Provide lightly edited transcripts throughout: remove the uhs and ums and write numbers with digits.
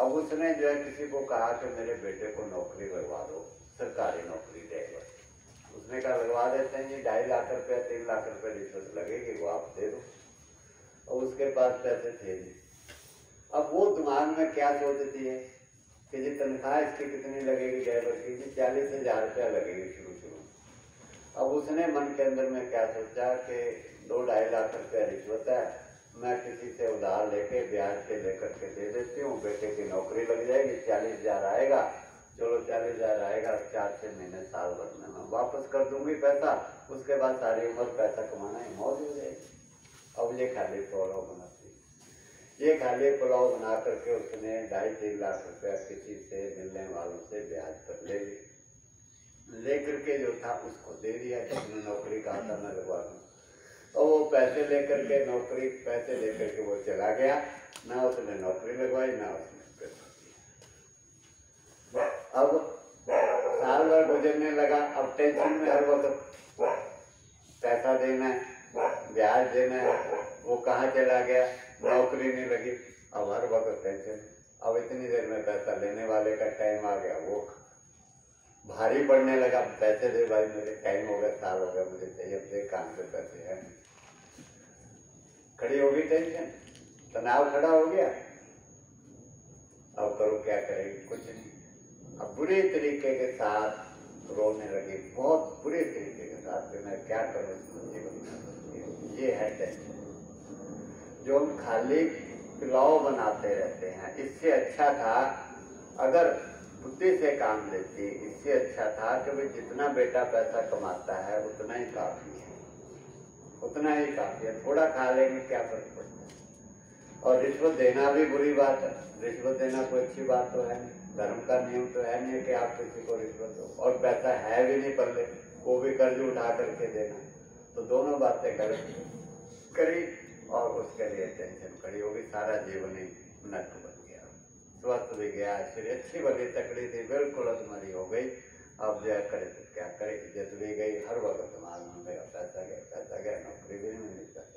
अब उसने जो है किसी को कहा कि मेरे बेटे को नौकरी लगवा दो, सरकारी नौकरी देगा। उसने कहा लगवा देते हैं, ये 2.5 लाख रुपया 3 लाख रुपये रिश्वत लगेगी, वो आप दे दो। और उसके पास पैसे थे नहीं। अब वो दिमाग में क्या सोचती है कि जी तनख्वाह इसकी कितनी लगेगी ड्राइवर की, जी 40,000 रुपया लगेगी शुरू शुरू। अब उसने मन के अंदर में क्या सोचा कि 2-2.5 लाख रुपया रिश्वत है, मैं किसी से उधार लेके ब्याज पे लेकर के दे देती हूँ, बेटे की नौकरी लग जाएगी, 40,000 आएगा, चलो 40,000 आएगा, 4-6 महीने साल भर में मैं वापस कर दूंगी पैसा, उसके बाद सारी उम्र पैसा कमाना ही मौज हो जाएगी। अब ये खाली पुलाव बनाती, ये खाली पुलाव बना करके उसने 2.5-3 लाख रुपया किसी से मिलने वालों से ब्याज पर ले करके जो था उसको दे दिया, जिसने नौकरी कहा था मैं लगवा दूँ। और वो पैसे लेकर के नौकरी पैसे लेकर के वो चला गया, ना उसने नौकरी लगवाई ना उसने पैसा दिया। अब साल भर गुजरने लगा, अब टेंशन में हर वक्त पैसा देना है, ब्याज देना है, वो कहाँ चला गया, नौकरी नहीं लगी, अब हर वक्त टेंशन। अब इतनी देर में पैसा लेने वाले का टाइम आ गया, वो भारी पड़ने लगा, पैसे दे भाई, मेरे टाइम हो गया, साल हो गया, मुझे चाहिए, अपने काम से पैसे हैं। खड़ी होगी टेंशन, तनाव खड़ा हो गया। अब करो क्या करेगी, कुछ नहीं। अब बुरे तरीके के साथ रोने लगी, बहुत बुरे तरीके के साथ कि मैं क्या करूँ जीवन में। ये है टेंशन जो हम खाली पुलाव बनाते रहते हैं। इससे अच्छा था अगर बुद्धि से काम लेती, इससे अच्छा था कि भाई जितना बेटा पैसा कमाता है उतना ही काफी है, उतना ही काफी है, थोड़ा खा लेंगे क्या फर्क पड़ता है। और रिश्वत देना भी बुरी बात है, रिश्वत देना कोई अच्छी बात तो है नहीं, धर्म का नियम तो है नहीं कि आप किसी को रिश्वत दो, और पैसा है भी नहीं पल्ले, वो भी कर्ज उठा करके देना, तो दोनों बातें गलत करी और उसके लिए टेंशन खड़ी होगी, सारा जीवन ही नष्ट बन गया। स्वस्थ भी गया, शरीर अच्छी भली तकड़ी थी, बिल्कुल अधमरी हो गई। अब जो करे तो क्या करे, इज्जत भी गई, हर वक्त दिमाग में मेरा पैसा गया, नौकरी भी नहीं मिली, पैसा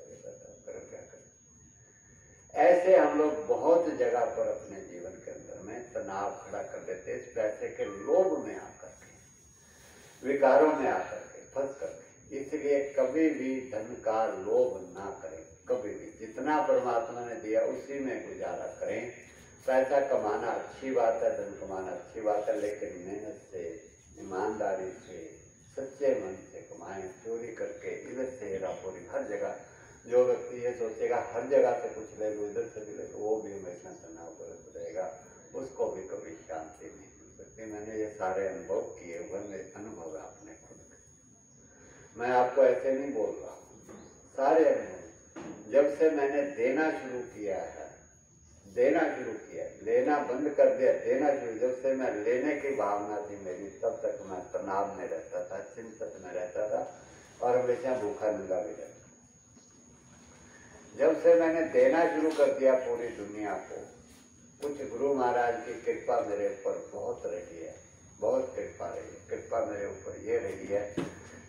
करो क्या करे। ऐसे हम लोग बहुत जगह पर अपने जीवन के अंदर में तनाव खड़ा कर देते, इस पैसे के लोभ में आकर के, विकारों में आकर के, फंस करके। इसलिए कभी भी धन का लोभ ना करें, कभी भी। जितना परमात्मा ने दिया उसी में गुजारा करें। पैसा कमाना अच्छी बात है, धन कमाना अच्छी बात है, लेकिन मेहनत से, ईमानदारी से, सच्चे मन से कमाएं। चोरी करके इधर से हेराफेरी, हर जगह जो व्यक्ति ये सोचेगा हर जगह से कुछ ले लो, इधर से भी ले लो, वो भी हमेशा तनाव करत रहेगा, उसको भी कभी शांति नहीं मिल सकती। मैंने ये सारे अनुभव किए हुए, मेरे अनुभव है अपने खुद के, मैं आपको ऐसे नहीं बोल रहा हूँ, सारे अनुभव। जब से मैंने देना शुरू किया है, देना शुरू किया, लेना बंद कर दिया, देना शुरू, जब से मैं लेने की भावना थी मेरी, तब तक मैं तनाव में रहता था, चिंतित में रहता था और हमेशा भूखा नंगा भी रहता। जब से मैंने देना शुरू कर दिया पूरी दुनिया को, कुछ गुरु महाराज की कृपा मेरे ऊपर बहुत रही है, बहुत कृपा रही है। कृपा मेरे ऊपर ये रही है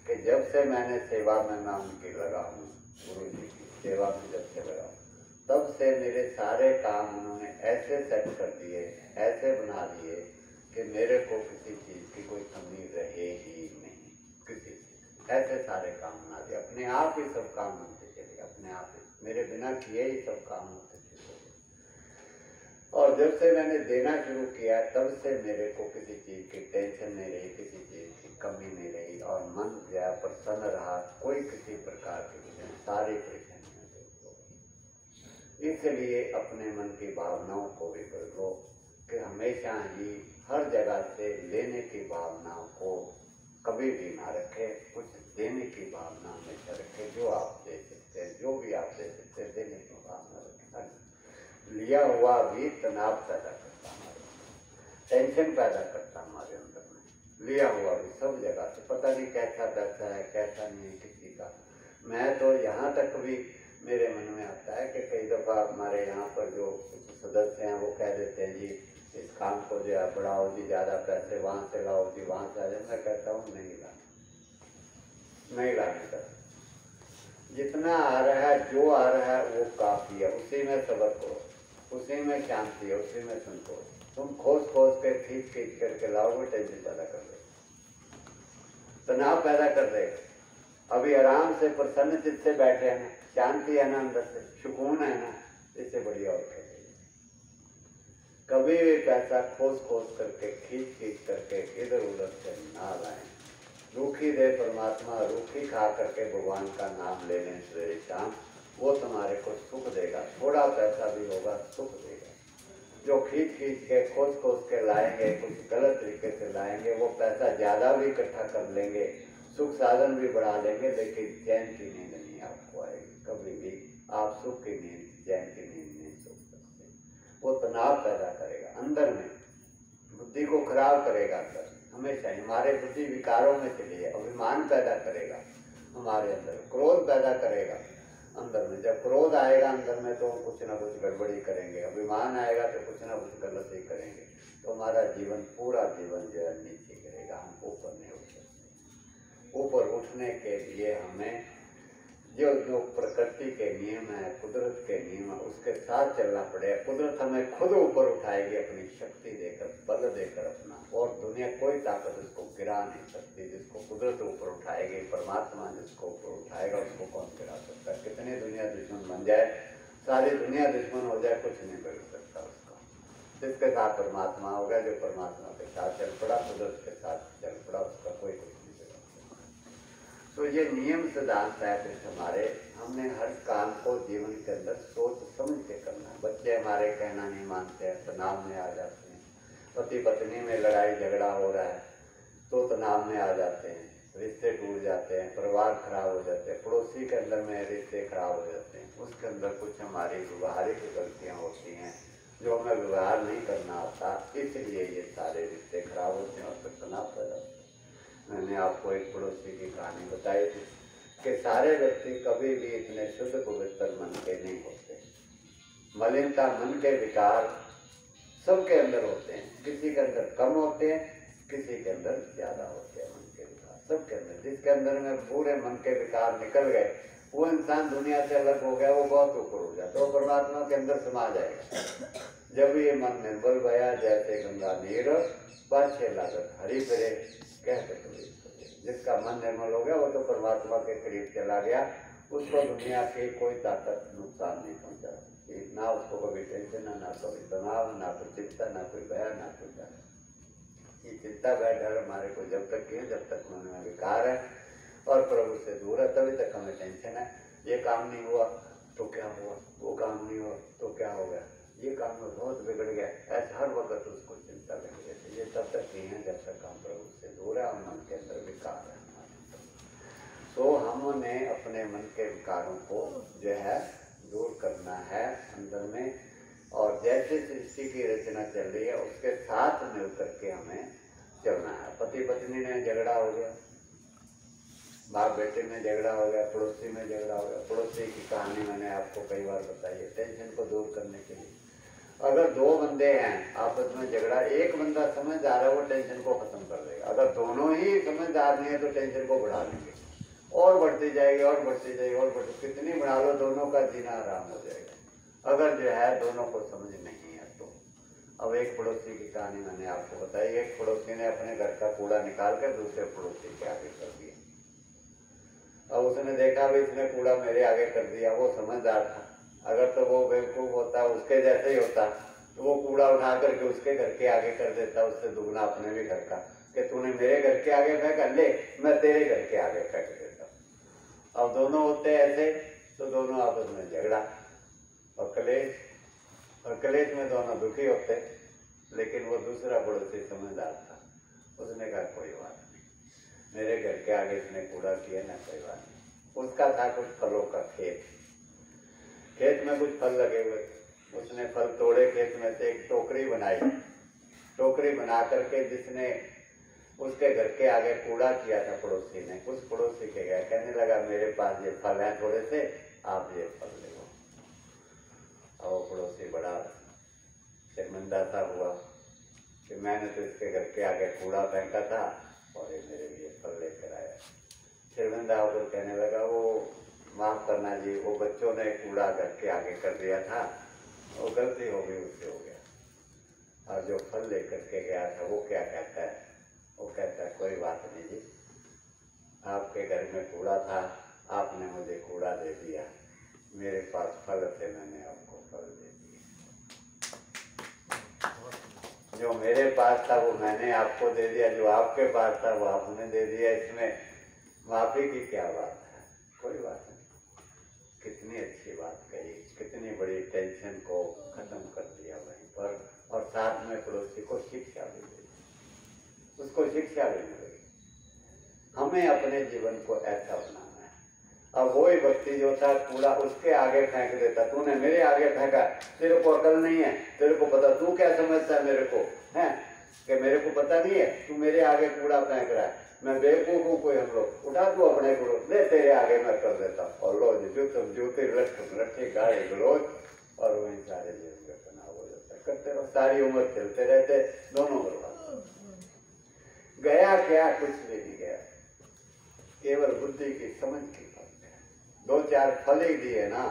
कि जब से मैंने सेवा में मैं उनकी लगा हूँ, गुरु जी की सेवा में जब से लगा हूँ, तब से मेरे सारे काम उन्होंने ऐसे सेट कर दिए, ऐसे बना दिए कि मेरे को किसी चीज़ की कोई कमी रहे ही नहीं, किसी चीज़। ऐसे सारे काम बना दिए, अपने आप ही सब काम होते चले, अपने आप ही, मेरे बिना किए ही सब काम होते चले। और जब से मैंने देना शुरू किया, तब से मेरे को किसी चीज़ की टेंशन नहीं रही, किसी चीज़ की कमी नहीं रही, और मन गया प्रसन्न रहा, कोई किसी प्रकार की सारी परेशानियाँ। इसलिए अपने मन की भावनाओं को भी बदलो कि हमेशा ही हर जगह से लेने की भावनाओं को कभी भी ना रखें, कुछ देने की भावना हमेशा रखें। जो आप दे सकते हैं, जो भी आप दे सकते हैं, देने की भावना रखें। लिया हुआ भी तनाव पैदा करता, हमारे टेंशन पैदा करता हमारे अंदर में। लिया हुआ भी सब जगह से, पता नहीं कैसा पैसा है, कैसा नहीं है किसी का। मैं तो यहाँ तक भी मेरे मन में आता है कि कई दफ़ा हमारे यहाँ पर जो कुछ सदस्य हैं वो कह देते हैं जी इस काम को जो है बढ़ाओ जी, ज़्यादा पैसे वहाँ से लाओ जी, वहाँ से आ जाए। मैं कहता हूँ नहीं लाने का, जितना आ रहा है, जो आ रहा है वो काफ़ी है, उसी में सब्र करो। उसी में शांति है, उसी में संतोष। तुम खोज खोज के खींच खींच करके लाओगे, टेंशन पैदा कर देगा, तनाव पैदा कर देगा। अभी आराम से प्रसन्न चित्त से बैठे हैं ना, शांति है ना, अंदर से सुकून है ना, इससे बढ़िया और क्या चाहिए। कभी भी पैसा खोज खोज करके खींच खींच करके इधर उधर से ना लाएं। रूखी दे परमात्मा, रूखी खा करके भगवान का नाम ले लें सवेरे शाम, वो तुम्हारे को सुख देगा। थोड़ा पैसा भी होगा, सुख देगा। जो खींच खींच के खोज खोज के लाएंगे, कुछ गलत तरीके से लाएंगे, वो पैसा ज़्यादा भी इकट्ठा कर लेंगे, सुख साधन भी बढ़ा लेंगे, लेकिन चैन की नींद नहीं आपको आएगी। कभी भी आप सुख की नींद, चैन की नींद नहीं सो सकते। वो तनाव पैदा करेगा अंदर में, बुद्धि को खराब करेगा अंदर। हमेशा हमारे बुद्धि विकारों में चली है, अभिमान पैदा करेगा हमारे अंदर, क्रोध पैदा करेगा अंदर में। जब क्रोध आएगा अंदर में तो कुछ ना कुछ गड़बड़ी करेंगे, अभिमान आएगा तो कुछ ना कुछ गलत ही करेंगे, तो हमारा जीवन, पूरा जीवन जो है नीचे गिरेगा, हम ऊपर नहीं उठ सकते। ऊपर उठने के लिए हमें जो प्रकृति के नियम है, कुदरत के नियम है, उसके साथ चलना पड़ेगा। कुदरत हमें खुद ऊपर उठाएगी अपनी शक्ति देकर, बल देकर अपना, और दुनिया कोई ताकत उसको गिरा नहीं सकती। जिसको कुदरत ऊपर उठाएगी, परमात्मा जिसको ऊपर उठाएगा, उसको कौन गिरा सकता है। कितनी दुनिया दुश्मन बन जाए, सारी दुनिया दुश्मन हो जाए, कुछ नहीं कर सकता उसका। जिसके साथ परमात्मा हो गया, जो परमात्मा के साथ चल पड़ा, कुदरत के साथ चल पड़ा, उसका कोई कुछ नहीं कर सकता। तो ये नियम सिद्धांत है कुछ हमारे, हमने हर काम को जीवन के अंदर सोच समझ के करना है। बच्चे हमारे कहना नहीं मानते हैं, तनाव में आ जाते हैं। पति पत्नी में लड़ाई झगड़ा हो रहा है तो तनाव में आ जाते हैं, रिश्ते टूट जाते हैं, परिवार खराब हो जाते हैं, पड़ोसी के अंदर में रिश्ते खराब हो जाते हैं। उसके अंदर कुछ हमारी व्यवहारिक गलतियाँ होती हैं जो हमें व्यवहार नहीं करना आता, इसलिए ये सारे रिश्ते खराब होते हैं और फिर तनाव पैदा होता है। मैंने आपको एक पड़ोसी की कहानी बताई थी कि सारे व्यक्ति कभी भी इतने शुद्ध पवित्र मन के नहीं होते। मलिनता, मन के विकार सबके अंदर होते हैं, किसी के अंदर कम होते हैं, किसी के अंदर ज्यादा होते हैं मन के विकार, सबके अंदर। जिसके अंदर में पूरे मन के विकार निकल गए, वो इंसान दुनिया से अलग हो गया, वो बहुत ऊपर हो जाता है, वो परमात्मा के अंदर समा जाएगा। जब ये मन निर्बल भया जैसे गंगा नीर, पाछे लागत हरी फिरे, कहते कबीर। जिसका मन निर्मल हो गया वो तो परमात्मा के करीब चला गया, उसको दुनिया की कोई ताकत नुकसान नहीं पहुंचा, ना उसको कभी टेंशन, ना कभी तनाव, ना कोई चिंता, ना कोई भय, ना कोई डर। ये चिंता भय डर हमारे को जब तक है, जब तक मन में विकार है और प्रभु से दूर है, तभी तक हमें टेंशन है। ये काम नहीं हुआ तो क्या हुआ, वो काम नहीं हुआ तो क्या हो गया, ये काम में बहुत बिगड़ गया, ऐसा हर वक्त उसको चिंता लगी रहती है। ये तब तक नहीं है जब तक हम प्रभु से दूर है और मन के अंदर विकार है। तो हमने अपने मन के विकारों को जो है दूर करना है अंदर में, और जैसे सृष्टि की रचना चल रही है उसके साथ मिल करके हमें चलना है। पति पत्नी में झगड़ा हो गया, बाप बेटे में झगड़ा हो गया, पड़ोसी में झगड़ा हो गया। पड़ोसी की कहानी मैंने आपको कई बार बताई है। टेंशन को दूर करने के लिए अगर दो बंदे हैं आपस में झगड़ा, एक बंदा समझदार है वो टेंशन को खत्म कर देगा। अगर दोनों ही समझदार नहीं है तो टेंशन को बढ़ा देंगे, और बढ़ती जाएगी और बढ़ती जाएगी और बढ़ती, कितनी बढ़ा लो दोनों का जीना आराम हो जाएगा। अगर जो है दोनों को समझ नहीं है तो। अब एक पड़ोसी की कहानी मैंने आपको बताई। एक पड़ोसी ने अपने घर का कूड़ा निकाल कर दूसरे पड़ोसी के आगे कर दिया। अब उसने देखा भी इसने कूड़ा मेरे आगे कर दिया, वो समझदार था। अगर तो वो बेवकूफ होता, उसके जैसे ही होता, तो वो कूड़ा उठा करके उसके घर के आगे कर देता, उससे दुगना अपने भी घर का, कि तूने मेरे घर के आगे फेंका, ले मैं तेरे घर के आगे फेंक देता। अब दोनों होते ऐसे तो दोनों आपस में झगड़ा और कलेश, और कलेश में दोनों दुखी होते। लेकिन वो दूसरा पड़ोसी समझदार था, उसने कहा कोई बात नहीं, मेरे घर के आगे इसने कूड़ा किया ना, कोई बात नहीं। उसका था कुछ फलों का खेत, खेत में कुछ फल लगे हुए थे, उसने फल तोड़े, खेत में से एक टोकरी बनाई। टोकरी बना करके जिसने उसके घर के आगे कूड़ा किया था पड़ोसी ने, उस पड़ोसी के गया, कहने लगा मेरे पास ये फल हैं थोड़े से, आप ये फल ले लो। और वो पड़ोसी बड़ा शर्मिंदा सा हुआ कि मैंने तो इसके घर के आगे कूड़ा फेंका था और ये मेरे लिए फल लेकर आया। शर्मिंदा होकर कहने लगा, वो माफ़ करना जी, वो बच्चों ने कूड़ा घर के आगे कर दिया था वो गलती हो गई, उससे हो गया। और जो फल लेकर के गया था वो क्या कहता है, वो कहता है कोई बात नहीं जी, आपके घर में कूड़ा था, आपने मुझे कूड़ा दे दिया, मेरे पास फल थे, मैंने आपको फल दे दिया। जो मेरे पास था वो मैंने आपको दे दिया, जो आपके पास था वो आपने दे दिया, इसमें माफी की क्या बात है? कोई बात नहीं। कितनी अच्छी बात कही, कितनी बड़ी टेंशन को खत्म कर दिया वहीं पर, और साथ में पड़ोसी को शिक्षा भी दी, उसको शिक्षा भी मिल गई। हमें अपने जीवन को ऐसा बनाना है। अब वही व्यक्ति जो था कूड़ा उसके आगे फेंक देता, तूने मेरे आगे फेंका, तेरे को अकल नहीं है, तेरे को पता, तू क्या समझता है मेरे को, है कि मेरे को पता नहीं है, तू मेरे आगे कूड़ा फेंक रहा है, मैं बेवकूफ हूँ कोई, हम लोग उठा तू अपने को, ले तेरे आगे मैं कर देता, और लो जो तुम जूते लट्ठे गाड़ी गलोच, और वहीं सारे जीवन का तनाव हो जाता है। करते रहो, सारी उम्र चलते रहते, दोनों बर्बाद। गया क्या? कुछ भी नहीं गया, केवल बुद्धि की समझ की बात है। 2-4 फल ही दिए ना,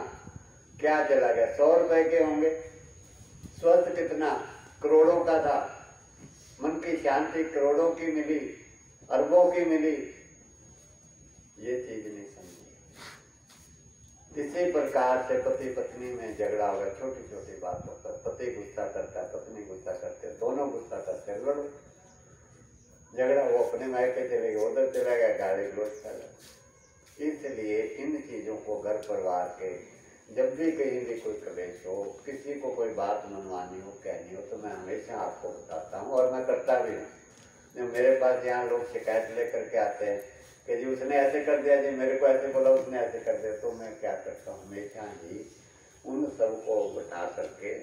क्या चला गया? 100 रुपए के होंगे, स्वस्थ कितना? करोड़ों का था, मन की शांति करोड़ों की मिली, अरबों की मिली, ये चीज नहीं समझी। इसी प्रकार से पति पत्नी में झगड़ा होगा, छोटी छोटी बातों पर, पति गुस्सा करता है, पत्नी गुस्सा करते, दोनों गुस्सा करते हैं, लड़ो झगड़ा, वो अपने मायके चले गए, उधर चला गया, गाड़ी ग्रोथ कर। इसलिए इन चीजों को घर परिवार के, जब भी कहीं भी कोई कलेश हो, किसी को कोई बात मनवानी हो, कहनी हो, तो मैं हमेशा आपको बताता हूँ, और मैं करता भी हूँ। जब मेरे पास यहाँ लोग शिकायत लेकर के आते हैं कि जी उसने ऐसे कर दिया, जी मेरे को ऐसे बोला, उसने ऐसे कर दिया, तो मैं क्या करता हूँ, हमेशा ही उन सबको बिठा करके,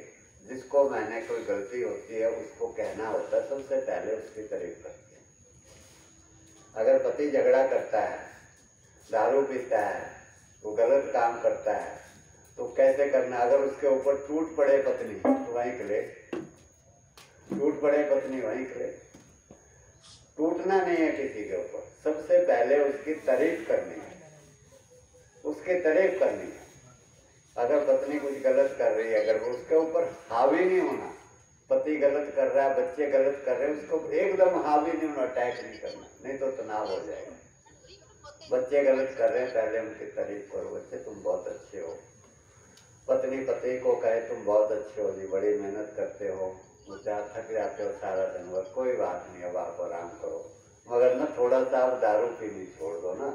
जिसको मैंने कोई गलती होती है उसको कहना होता है, सबसे पहले उसकी तारीफ करते हैं। अगर पति झगड़ा करता है, दारू पीता है, वो गलत काम करता है, तो कैसे करना? अगर उसके ऊपर टूट पड़े पत्नी तो वहीं खले, टूट पड़े पत्नी वहीं खले, टूटना नहीं है किसी के ऊपर, सबसे पहले उसकी तारीफ करनी है, उसकी तारीफ करनी है। अगर पत्नी कुछ गलत कर रही है, अगर वो उसके ऊपर हावी नहीं होना, पति गलत कर रहा है, बच्चे गलत कर रहे हैं, उसको एकदम हावी नहीं होना, अटैक नहीं करना, नहीं तो तनाव हो जाएगा। बच्चे गलत कर रहे हैं, पहले उनकी तारीफ करो, बच्चे तुम बहुत अच्छे हो। पत्नी पति को कहे तुम बहुत अच्छे हो जी, बड़ी मेहनत करते हो, मुझे थक जाते हो सारा दिन भर, कोई बात नहीं, अब आप आराम करो, मगर ना थोड़ा सा आप दारू पीनी छोड़ दो ना,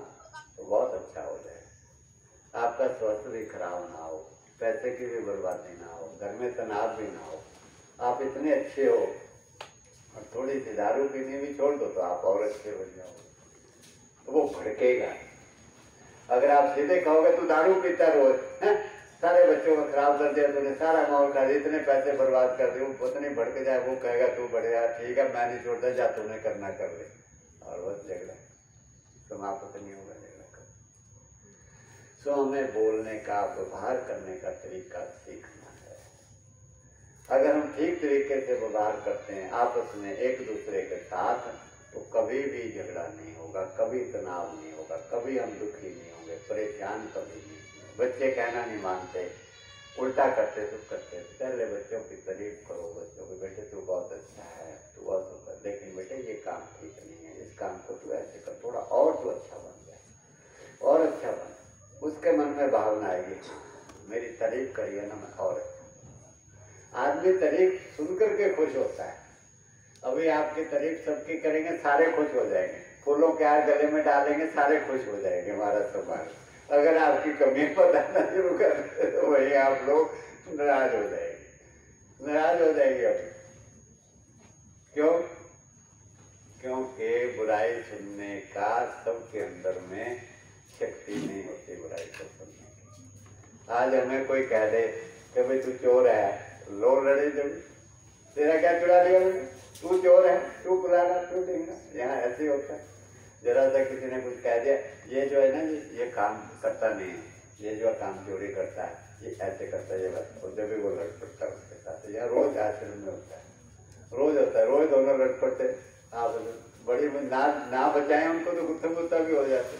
तो बहुत अच्छा हो जाएगा। आपका स्वास्थ्य भी खराब ना हो, पैसे की भी बर्बादी ना हो, घर में तनाव भी ना हो, आप इतने अच्छे हो, और थोड़ी सी दारू पीनी भी छोड़ दो तो आप और अच्छे हो जाओगे, तो वो भड़केगा। अगर आप सीधे कहोगे तू दारू पीता रोज है, सारे बच्चों को खराब कर दिया तूने, सारा माहौल कर दिया, इतने पैसे बर्बाद कर दिए, वो पत्नी भड़क जाए, वो कहेगा तू बढ़िया ठीक है, मैं नहीं छोड़ता, जा तूने करना कर ले, और बस झगड़ा समाप्त नहीं होगा झगड़ा कर। सो हमें बोलने का, व्यवहार करने का तरीका सीखना है। अगर हम ठीक तरीके से व्यवहार करते हैं आपस में एक दूसरे के साथ, तो कभी भी झगड़ा नहीं होगा, कभी तनाव नहीं होगा, कभी हम दुखी नहीं होंगे, परेशान कभी नहीं। बच्चे कहना नहीं मानते, उल्टा करते तो करते, पहले बच्चों की तारीफ करो, बच्चों को बेटे तू बहुत अच्छा है, तू बहुत कर, लेकिन बेटे ये काम ठीक नहीं है, इस काम को तू ऐसे कर, थोड़ा और तू अच्छा बन जाए, और अच्छा बन, उसके मन में भावना आएगी, मेरी तारीफ करिए ना, मैं और अच्छा। आदमी तारीफ सुन करके खुश होता है। अभी आपकी तारीफ सबकी करेंगे, सारे खुश हो जाएंगे, फूलों के हार गले में डालेंगे, सारे खुश हो जाएंगे, हमारा समाज। अगर आपकी कमी बताना शुरू कर दे तो वही आप लोग नाराज हो जाएंगे, नाराज हो जाएंगे। अभी क्यों? क्योंकि बुराई सुनने का सबके अंदर में शक्ति नहीं होती बुराई को सुनने की। आज हमें कोई कह दे कि भाई तू चोर है, लो लड़े, जब तेरा क्या चुरा लिया, तू चोर है, तू पुराना, तू देंगे, यहाँ ऐसे होता है। जरा सा किसी ने कुछ कह दिया, ये जो है ना ये काम करता नहीं है, ये जो काम चोरी करता है, ये ऐसे करता है, ये बस, और जब भी वो लड़ पड़ता है उसके साथ, यह रोज आश्रम में होता है, रोज होता है, रोज दोनों लड़ पड़ते। आप बड़ी ना बचाएं उनको तो गुत्था गुत्था भी हो जाते,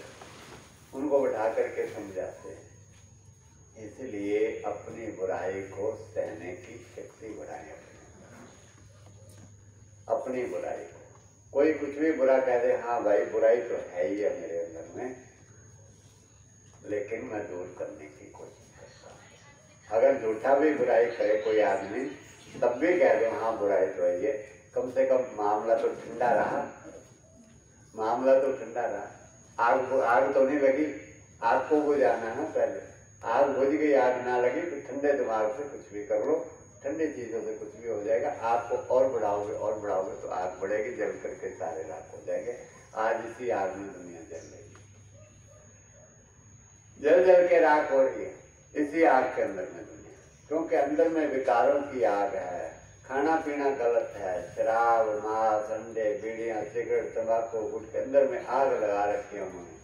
उनको बैठा करके समझाते हैं। इसलिए अपनी बुराई को सहने की शक्ति बढ़ाएं। अपनी बुराई को कोई कुछ भी बुरा कह दे, हाँ भाई बुराई तो है ही है मेरे अंदर में, लेकिन मैं दूर करने की कोशिश करता हूँ। अगर झूठा भी बुराई करे कोई आदमी, तब भी कह दो हाँ बुराई तो है ये, कम से कम मामला तो ठंडा रहा, मामला तो ठंडा रहा। आग तो नहीं लगी, आग को बुझाना है ना पहले। आग बुझ गई, आग ना लगी तो ठंडे दिमाग से कुछ भी कर लो, ठंडी चीज़ों से कुछ भी हो जाएगा। आग को और बढ़ाओगे तो आग बढ़ेगी, जल करके सारे राख हो जाएंगे। आज इसी आग में दुनिया जल रही है, जल जल के राख हो रही है इसी आग के अंदर में दुनिया, क्योंकि अंदर में विकारों की आग है। खाना पीना गलत है, शराब, मांस, अंडे, बीड़ियाँ, सिगरेट, तंबाकू, गुटखे, अंदर में आग लगा रखी है उन्होंने।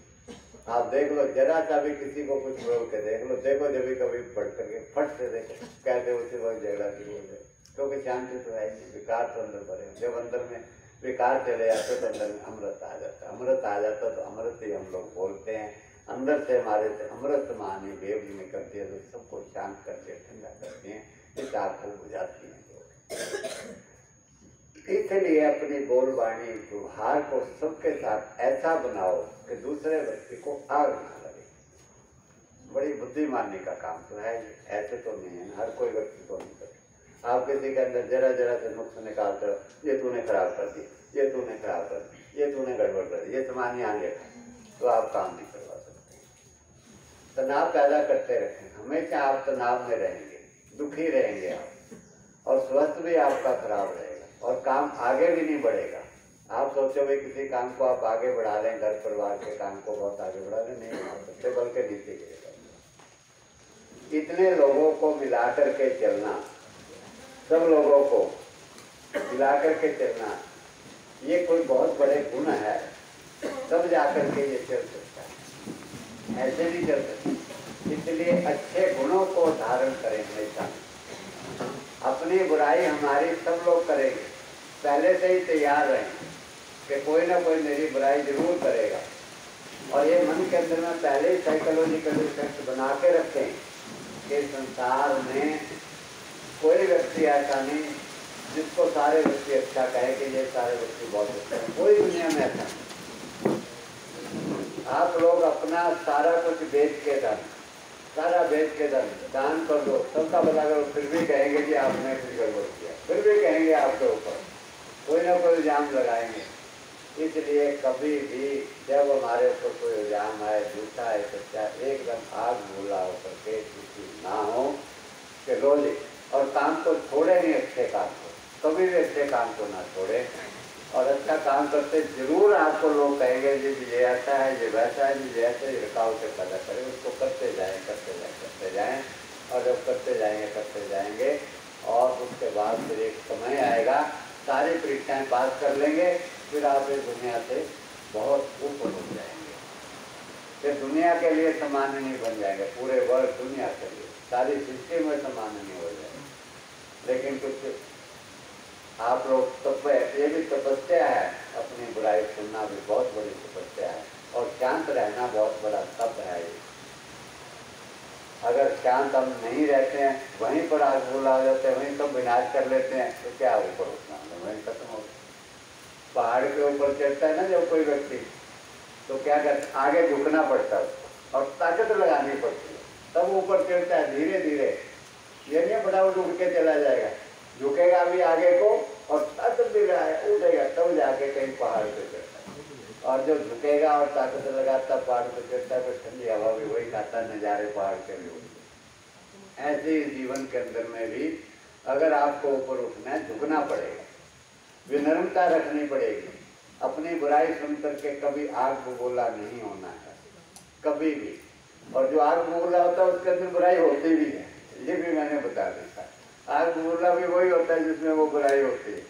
आप देख लो, जरा सा भी किसी को कुछ बोल के देख लो, देखो जब भी कभी बढ़ करके फट से देखो, कहते उसी वक्त झगड़ा की बोल दे, क्योंकि शांति तो है नहीं, विकार तो अंदर भरे। जब अंदर में विकार चले जाते तो अंदर में अमृत आ जाता, अमृत आ जाता तो अमृत ही हम लोग बोलते हैं। अंदर से हमारे से अमृत मानी वेव निकलती है, तो सबको शांत करके ठंडा करती हैं, इस आग को बुझाती हैं। इसलिए अपनी बोलबाणी व्यवहार को सबके साथ ऐसा बनाओ कि दूसरे व्यक्ति को आग ना लगे। बड़ी बुद्धिमानी का काम तो है, ऐसे तो नहीं है, हर कोई व्यक्ति तो नहीं करता। आप किसी के अंदर जरा जरा से नुक्स निकाल कर, ये तूने खराब कर दिया, ये तूने खराब कर दिया, ये तूने गड़बड़ कर दी, ये सामान यहाँ ले, तो आप काम नहीं करवा सकते। तनाव पैदा करते रखें, हमेशा आप तनाव में रहेंगे, दुखी रहेंगे आप, और स्वास्थ्य भी आपका खराब रहेगा, और काम आगे भी नहीं बढ़ेगा। आप सोचोगे किसी काम को आप आगे बढ़ा लें, घर परिवार के काम को बहुत आगे बढ़ा लें, नहीं बढ़ा सकते, बल्कि नीचे गिरेगा। इतने लोगों को मिला करके चलना, सब लोगों को मिला करके चलना, ये कोई बहुत बड़े गुण है, तब जाकर के ये चल सकता है, ऐसे नहीं चल सकता। इसलिए अच्छे गुणों को धारण करें हमेशा। अपनी बुराई हमारी सब लोग करेंगे, पहले से ही तैयार रहें कि कोई ना कोई मेरी बुराई जरूर करेगा, और ये मन के अंदर में पहले ही साइकोलॉजिकल इफेक्ट बना के रखें कि संसार में कोई व्यक्ति ऐसा नहीं जिसको सारे व्यक्ति अच्छा कहे कि ये सारे व्यक्ति बहुत अच्छे हैं, कोई दुनिया में ऐसा नहीं। आप लोग अपना सारा कुछ बेच के सारा बेच के दान कर दो, सबका बता करो, फिर भी कहेंगे कि आपने कुछ गड़बड़ किया, फिर भी कहेंगे आपके ऊपर, कोई ना कोई इल्जाम लगाएंगे। इसलिए कभी भी जब हमारे ऊपर कोई इल्जाम आए, झूठा है सच्चा, एकदम आग भूला होकर के किसी ना हो कि रोले, और काम को छोड़े नहीं, अच्छे काम को कभी भी अच्छे काम को ना छोड़े, और अच्छा काम करते जरूर आपको लोग कहेंगे जी ये ऐसा है, ये वैसा है, ये ऐसे ही रुकावटें पैदा करें, उसको करते जाएं, और जब करते जाएंगे और उसके बाद फिर एक समय आएगा, सारी परीक्षाएं पास कर लेंगे, फिर आप इस दुनिया से बहुत ऊपर हो जाएंगे, फिर दुनिया के लिए सामान्य नहीं बन जाएंगे, पूरे वर्ल्ड दुनिया के लिए सारी सृष्टि में सामान्य नहीं हो जाएंगे। लेकिन कुछ आप लोग ये भी तपस्या है, अपनी बुराई सुनना भी बहुत बड़ी तपस्या है, और शांत रहना बहुत बड़ा तप है। अगर शांत हम नहीं रहते हैं, वहीं पर आग बुला जाते हैं, वहीं सब विनाश कर लेते हैं, तो क्या ऊपर उठना, वहीं खत्म हो। पहाड़ के ऊपर चढ़ता है ना जब कोई व्यक्ति, तो क्या करता है, आगे झुकना पड़ता है और ताकत लगानी पड़ती है, तब ऊपर चढ़ता है धीरे धीरे। ये नहीं फटाफट उठ के चला जाएगा, झुकेगा भी आगे को और ताकत भी उठेगा, तब जाके कहीं पहाड़ पे चढ़ता है। और जो झुकेगा और ताकत लगाता पहाड़ पे चढ़ता है, फिर ठंडी हवा भी वही खाता, नजारे पहाड़ के भी उठते। ऐसे ही जीवन के अंदर में भी अगर आपको ऊपर उठना है, झुकना पड़ेगा, विनम्रता रखनी पड़ेगी, अपनी बुराई सुन करके कभी आग बबूला नहीं होना है, कभी भी। और जो आग बबूला होता है उसके अंदर बुराई होती भी है, ये भी मैंने बता देखा। आग बबूला भी वही होता है जिसमें वो बुराई होती है,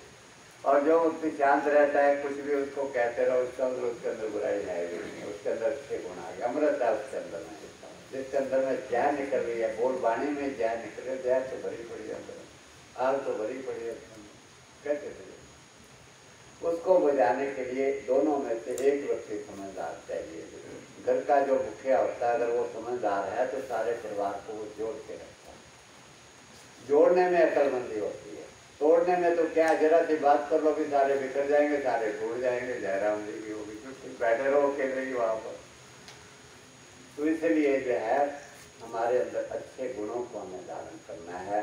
और जो उससे शांत रहता है, कुछ भी उसको कहते रहो, उसके अंदर बुराई है भी नहीं, उसके अंदर अच्छे गुण आ गए, अमृत है उसके अंदर में, जिसके अंदर में जय निकल रही है, बोलबाणी में जय निकल रही है, जय तो भरी पड़ी है अंदर, आग तो भरी पड़ी है, कैसे थे? उसको बुझाने के लिए दोनों में से एक व्यक्ति समझदार चाहिए, घर का जो मुखिया होता है अगर वो समझदार है तो सारे परिवार को वो जोड़ के रखता है। जोड़ने में अक्लमंदी होती है, तोड़ने में तो क्या, जरा सी बात कर लो भी सारे बिखर जाएंगे, सारे टूट जाएंगे, जयराम जी की होगी, चुप बैठे रहो अकेले ही वहां पर। तो इसलिए जो है हमारे अंदर अच्छे गुणों को हमें धारण करना है,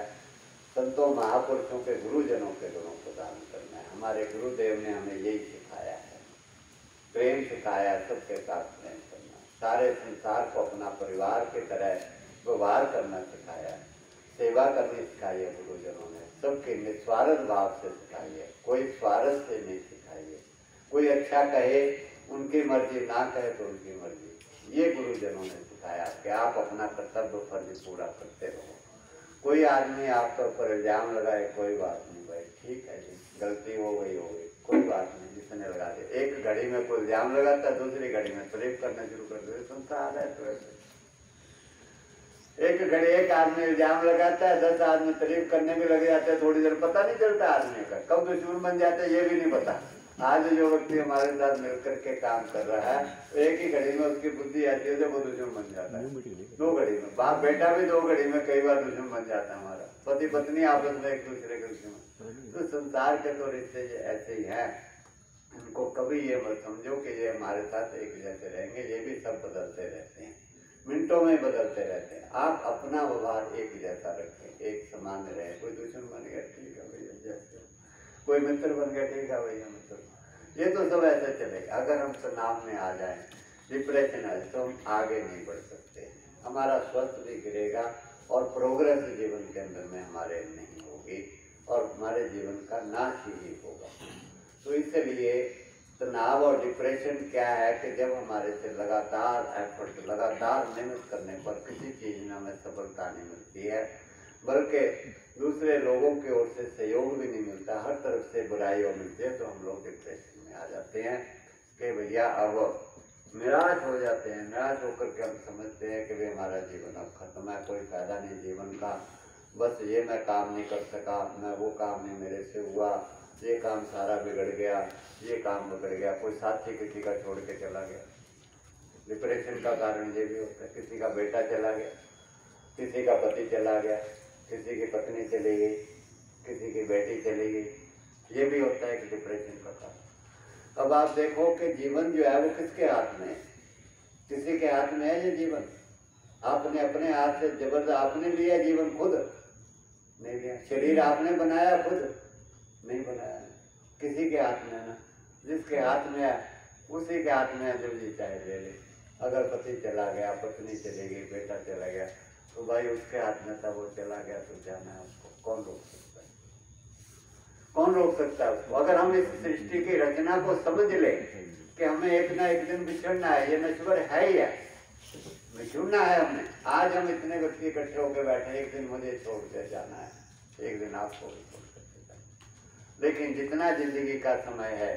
संतों महापुरुषों के गुरुजनों के गुणों को धारण करना है। हमारे गुरुदेव ने हमें यही सिखाया है, प्रेम सिखाया, सबके साथ प्रेम करना, सारे संसार को अपना परिवार की तरह व्यवहार करना सिखाया, सेवा करनी सिखाई है गुरुजनों ने, सबके निस्वार्थ भाव से सिखाई है, कोई स्वार्थ से नहीं सिखाई है। कोई अच्छा कहे उनकी मर्जी, ना कहे तो उनकी मर्जी, ये गुरुजनों ने सिखाया कि आप अपना कर्तव्य फर्ज पूरा करते रहो। कोई आदमी आपके ऊपर इल्जाम लगाए, कोई बात नहीं भाई, ठीक है जी, गलती हो गई, कोई बात नहीं, जिसने लगा दिया। एक घड़ी में कोई इल्जाम लगाता है, दूसरी घड़ी में तारीफ करना शुरू कर देते, संसार है तो ऐसे। एक घड़ी एक आदमी इल्जाम लगाता है, 10 आदमी तारीफ करने भी लग जाते हैं, थोड़ी देर पता नहीं चलता आदमी का कब दुश्मन बन जाता है, ये भी नहीं पता। आज जो व्यक्ति हमारे साथ मिलकर के काम कर रहा है, एक ही घड़ी में उसकी बुद्धि आती है, वो दुश्मन बन जाता है। 2 घड़ी में, बाप बेटा भी 2 घड़ी में कई बार दुश्मन बन जाता है हमारा, पति पत्नी आपस में एक दूसरे के दुश्मन। तो संसार के तो रिश्ते ऐसे ही हैं, इनको कभी ये मत समझो कि ये हमारे साथ एक जैसे रहेंगे, ये भी सब बदलते रहते हैं, मिनटों में बदलते रहते हैं। आप अपना व्यवहार एक जैसा रखें, एक समान रहे। कोई दुश्मन बन गया, ठीक है भैया जैसे, कोई मित्र बन गया, ठीक है भैया मित्र, ये तो सब ऐसे चलेगा। अगर हम तनाव में आ जाए, डिप्रेशन है, तो हम आगे नहीं बढ़ सकते, हमारा स्वास्थ्य भी गिरेगा और प्रोग्रेस जीवन के अंदर में हमारे नहीं होगी और हमारे जीवन का नाश ही होगा। तो इसलिए तनाव और डिप्रेशन क्या है कि जब हमारे से लगातार एफर्ट, लगातार मेहनत करने पर किसी चीज़ में हमें सफलता नहीं मिलती है, बल्कि दूसरे लोगों की ओर से सहयोग भी नहीं मिलता, हर तरफ से बुराइयाँ मिलती है, तो हम लोग डिप्रेशन में आ जाते हैं कि भैया अब निराश हो जाते हैं। निराश होकर के हम समझते हैं कि भाई हमारा जीवन अब खत्म है, कोई फायदा नहीं जीवन का, बस ये मैं काम नहीं कर सका, मैं वो काम नहीं मेरे से हुआ, ये काम सारा बिगड़ गया, ये काम बिगड़ गया, कोई साथी किसी का छोड़ के चला गया। डिप्रेशन का कारण ये भी होता है, किसी का बेटा चला गया, किसी का पति चला गया, किसी की पत्नी चली गई, किसी की बेटी चली गई, ये भी होता है कि डिप्रेशन का कारण। अब आप देखो कि जीवन जो है वो किसके हाथ में है? किसी के हाथ में है ये जीवन? आपने अपने हाथ से जबरदस्त आपने लिया जीवन, खुद नहीं लिया। शरीर आपने बनाया, खुद नहीं बनाया, किसी के हाथ में है ना। जिसके हाथ में है उसी के हाथ में है, जो जी चाहे ले ले। अगर पति चला गया, पत्नी चली गई, बेटा चला गया, तो भाई उसके हाथ में था, वो चला गया तो जाना है उसको, कौन रोक सकता है? कौन रोक सकता है उसको? अगर हम इस सृष्टि की रचना को समझ ले कि हमें एक ना एक दिन बिछड़ना है, ये नश्वर है ही है, बिछड़ना है हमने। आज हम इतने व्यक्ति इकट्ठे होकर बैठे, एक दिन मुझे छोड़ के जाना है, एक दिन आपको भी छोड़ कर जाना है। लेकिन जितना जिंदगी का समय है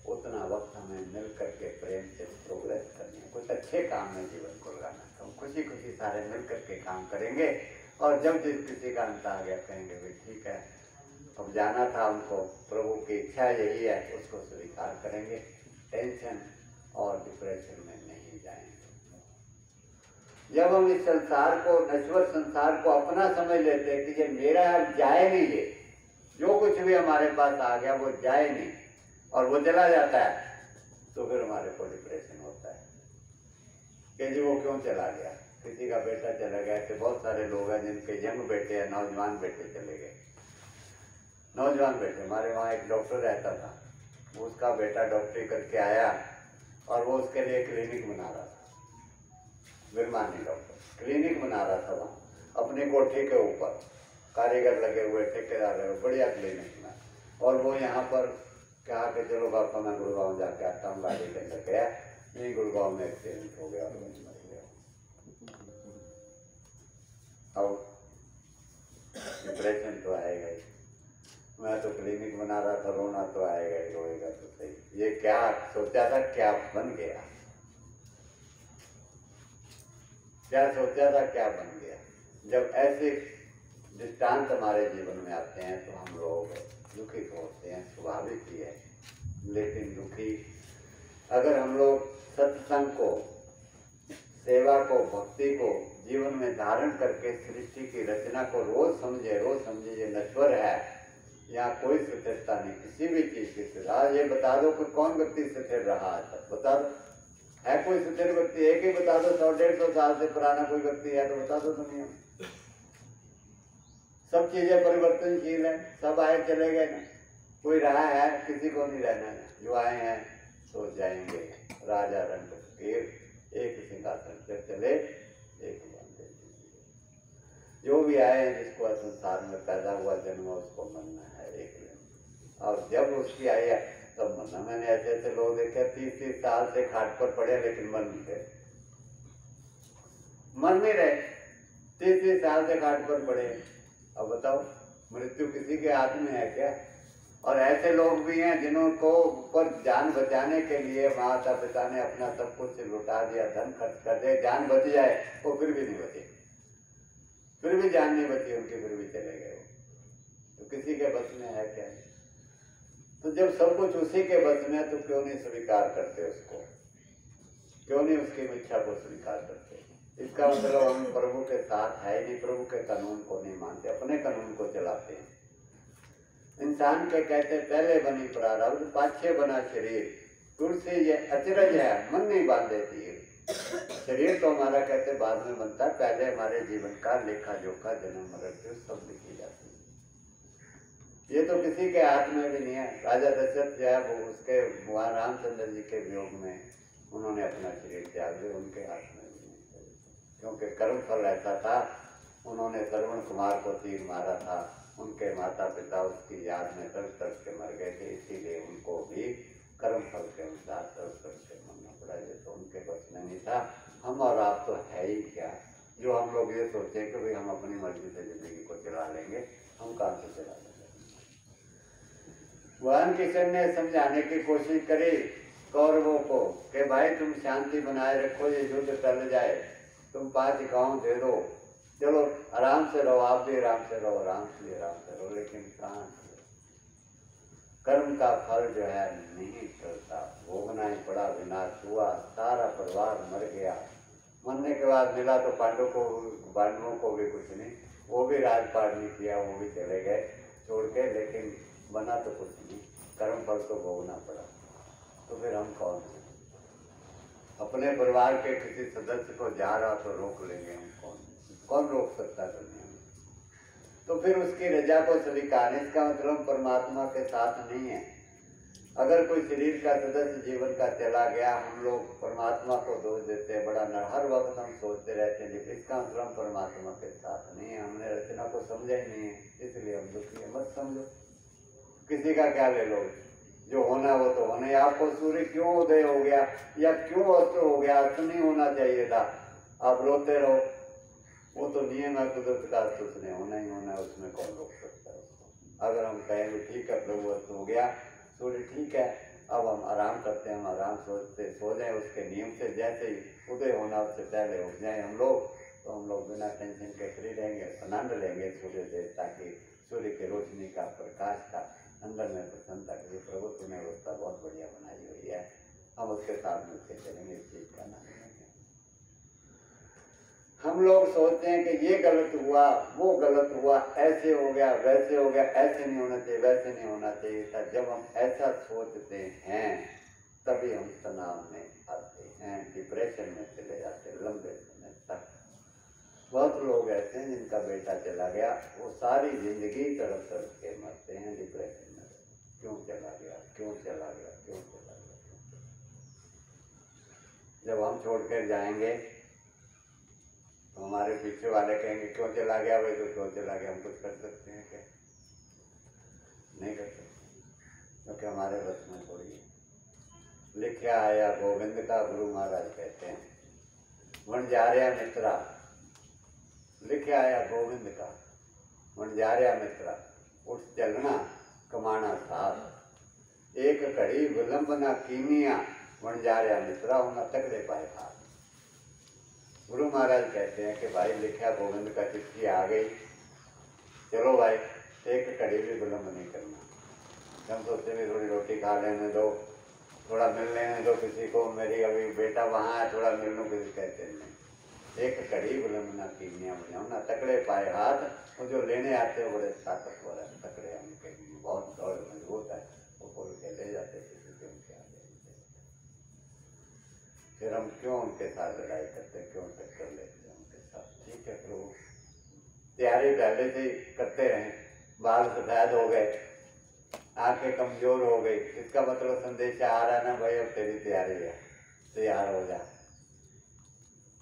उतना वक्त हमें मिल करके प्रेम से प्रोग्रेस करनी है, कुछ अच्छे काम में जीवन को लगाना। तो हम खुशी खुशी सारे मिल करके काम करेंगे और जब जिस किसी का अंत आ गया कहेंगे भाई ठीक है, अब जाना था हमको, प्रभु की इच्छा यही है, उसको स्वीकार करेंगे, टेंशन और डिप्रेशन में नहीं जाएंगे। जब हम इस संसार को, नश्वर संसार को अपना समझ लेते हैं कि ये मेरा है, अब जाए नहीं, ये जो कुछ भी हमारे पास आ गया वो जाए नहीं और वो चला जाता है, तो फिर हमारे को डिप्रेशन होता है कि जी वो क्यों चला गया। किसी का बेटा चला गया, ऐसे बहुत सारे लोग हैं जिनके यंग बेटे हैं, नौजवान बेटे चले गए। नौजवान बेटे, हमारे वहाँ एक डॉक्टर रहता था, उसका बेटा डॉक्टरी करके आया और वो उसके लिए क्लिनिक बना रहा था, विरमानी डॉक्टर क्लिनिक बना रहा था वहाँ अपने कोठी के ऊपर, कारीगर लगे हुए, ठेकेदार लगे, बढ़िया क्लिनिक बना। और वो यहाँ पर कहा कि चलो पापा मैं गुड़गांव जाके आता हूँ, गाड़ी के अंदर गया, नहीं गुड़गांव में एक्सीडेंट हो गया और मर गया। अब डिप्रेशन तो आएगा ही, मैं तो क्लिनिक बना रहा था, रोना तो आएगा ही, रोएगा तो सही। ये क्या सोचा था, क्या बन गया, क्या सोचा था, क्या बन गया। जब ऐसे दृष्टांत हमारे जीवन में आते हैं तो हम लोग दुखी होते हैं, स्वाभाविक ही है। लेकिन दुखी, अगर हम लोग सत्संग को सेवा को, भक्ति को जीवन में धारण करके सृष्टि की रचना को रोज समझे ये नश्वर है, यहाँ कोई स्थिरता नहीं किसी भी चीज की स्थिरता। आज ये बता दो कि कौन व्यक्ति स्थिर रहा है, तब बता दो है कोई स्थिर व्यक्ति? एक ही बता दो, 100-150 साल से पुराना कोई व्यक्ति है तो बता दो दुनिया में। सब चीजें परिवर्तनशील है, सब आए चले गए ना, कोई रहा है? किसी को नहीं रहना है। जो आए हैं तो जाएंगे। राजा रंग फकीर एक सिंहासन पर चले, एक बांधे। जो भी आए हैं, जिसको संसार में पैदा हुआ जन्म उसको मरना है एक दिन। और जब उसकी आई तब मरना। मैंने ऐसे ऐसे लोग देखे 30-30 साल से खाट पर पड़े लेकिन मर नहीं रहे, मर नहीं रहे, 30-30 साल से खाट पर पड़े। अब बताओ मृत्यु किसी के हाथ में है क्या? और ऐसे लोग भी हैं जिनको ऊपर जान बचाने के लिए माता पिता ने अपना सब कुछ लुटा दिया, धन खर्च कर दिया, जान बच जाए वो फिर भी नहीं बचे, फिर भी जान नहीं बची उनकी, फिर भी चले गए। तो किसी के बस में है क्या? तो जब सब कुछ उसी के बस में है तो क्यों नहीं स्वीकार करते उसको? क्यों नहीं उसकी इच्छा को स्वीकार करते? इसका मतलब हम प्रभु के साथ है नहीं, प्रभु के कानून को नहीं मानते, अपने कानून को चलाते हैं। इंसान के कहते पहले बनी प्रारब्ध, पाछे बना शरीर, तुलसी ये अचरज है, मन नहीं बांधे तीर। शरीर तो हमारा कहते बाद में बनता है, पहले हमारे जीवन का लेखा जोखा, जन्म मृत्यु सब लिखी जाती है। ये तो किसी के हाथ में भी नहीं है। राजा दशरथ जो है वो उसके वहाँ रामचंद्र जी के वियोग में उन्होंने अपना शरीर त्याग दिया, उनके हाथ में भी नहीं, क्योंकि कर्म फल ऐसा था। उन्होंने श्रवण कुमार को तीर मारा था, उनके माता पिता उसकी याद में तड़प तड़प के मर गए थे, इसीलिए उनको भी कर्म फल के अनुसार तड़प तड़प के मरना पड़ा। ये तो उनके बस में नहीं था। हम और आप तो है ही क्या, जो हम लोग ये सोचे कि भाई हम अपनी मर्जी से जिंदगी को चला लेंगे, हम कहाँ से चला लेंगे। भगवान कृष्ण ने समझाने की कोशिश करी कौरवों को कि भाई तुम शांति बनाए रखो, ये युद्ध टल जाए, तुम 5 गांव दे दो, चलो आराम से रहो, आप भी आराम से रहो, आराम से रहो। लेकिन कहाँ कर्म का फल जो है नहीं चलता, भोगना ही पड़ा, विनाश हुआ, सारा परिवार मर गया। मरने के बाद मिला तो पांडवों को भी कुछ नहीं, वो भी राजपाट नहीं किया, वो भी चले गए छोड़ के, लेकिन बना तो कुछ नहीं, कर्म फल तो भोगना पड़ा। तो फिर हम कौन हैं? अपने परिवार के किसी सदस्य को जा रहा तो रोक लेंगे हम, कौन रोक सकता है दुनिया में? तो फिर उसकी रजा को स्वीकार, इसका मतलब परमात्मा के साथ नहीं है। अगर कोई शरीर का सदस्य जीवन का चला गया, हम लोग परमात्मा को दोष देते हैं, बड़ा हर वक्त हम सोचते रहते हैं, इसका मतलब परमात्मा के साथ नहीं है। हमने रचना को समझा ही नहीं है, इसलिए हम दुखी है। मत समझो, किसी का क्या ले लो, जो होना वो तो होना ही। आपको सूर्य क्यों उदय हो गया या क्यों अस्त हो गया, अस्त नहीं होना चाहिए था, आप रोते रहो, वो तो नियम है कुदरत का, तो उसने होना ही होना है, उसमें कौन रोक सकता है उसको। अगर हम कहें ठीक है प्रभु अस्त हो गया, सूर्य ठीक है, अब हम आराम करते हैं, हम आराम सोचते सो जाए उसके नियम से, जैसे ही उदय होना उससे पहले उठ जाए हम लोग, तो हम लोग बिना टेंशन के फ्री रहेंगे, आनंद लेंगे सूर्य देवता की, सूर्य की रोशनी का, प्रकाश का, अंदर में प्रसन्नता की। प्रभु तूने व्यवस्था बहुत बढ़िया बनाई हुई है, हम उसके साथ मिलकर चलेंगे, इस चीज का नाम है। हम लोग सोचते हैं कि ये गलत हुआ, वो गलत हुआ, ऐसे हो गया, वैसे हो गया, ऐसे नहीं होना चाहिए, वैसे नहीं होना चाहिए था। जब हम ऐसा सोचते हैं तभी हम तनाव में आते हैं, डिप्रेशन में चले जाते हैं लंबे समय तक। बहुत लोग ऐसे हैं जिनका बेटा चला गया, वो सारी जिंदगी तड़प तड़प के मरते हैं डिप्रेशन में। क्यों चला गया, क्यों चला गया, क्यों चला गया? जब हम छोड़ कर जाएंगे तो हमारे पीछे वाले कहेंगे क्यों चला गया भाई, तो क्यों चला गया? हम कुछ कर सकते हैं क्या? नहीं कर सकते, क्योंकि हमारे बस में थोड़ी है। लिखा आया गोविंद का, गुरु महाराज कहते हैं, वणजार्या मित्रा, लिखा आया गोविंद का, वणजार्या मित्रा, उठ चलना कमाना साथ, एक घड़ी विलंब ना कीनिया, वणजार्या मित्रा होना तकड़े पाए था। गुरु महाराज कहते हैं कि भाई लिखा गोविंद का, चिट्ठी आ गई, चलो भाई एक घड़ी भी विलंब नहीं करना। हम सोचते हैं थोड़ी रोटी खा लेने दो, थोड़ा मिल लेने दो किसी को, मेरी अभी बेटा वहाँ है, थोड़ा मिल लूँ किसी, कहते नहीं। एक कड़ी बुलंद कीनिया बजाओ ना, तकड़े पाए हाथ, वो जो लेने आते हैं बड़े ताकतवर है, तकड़े हैं उनके, बहुत दौड़ मजबूत है, वो बोल के ले जाते किसी के उनके आगे। फिर हम क्यों उनके साथ लड़ाई करते, क्यों टक्कर लेते हैं उनके साथ? ठीक है प्रभु, तैयारी पहले से करते रहें। बाल सफेद हो गए, आंखें कमजोर हो गई, इसका मतलब संदेश आ रहा है ना भाई अब तेरी तैयारी है, तैयार हो जा।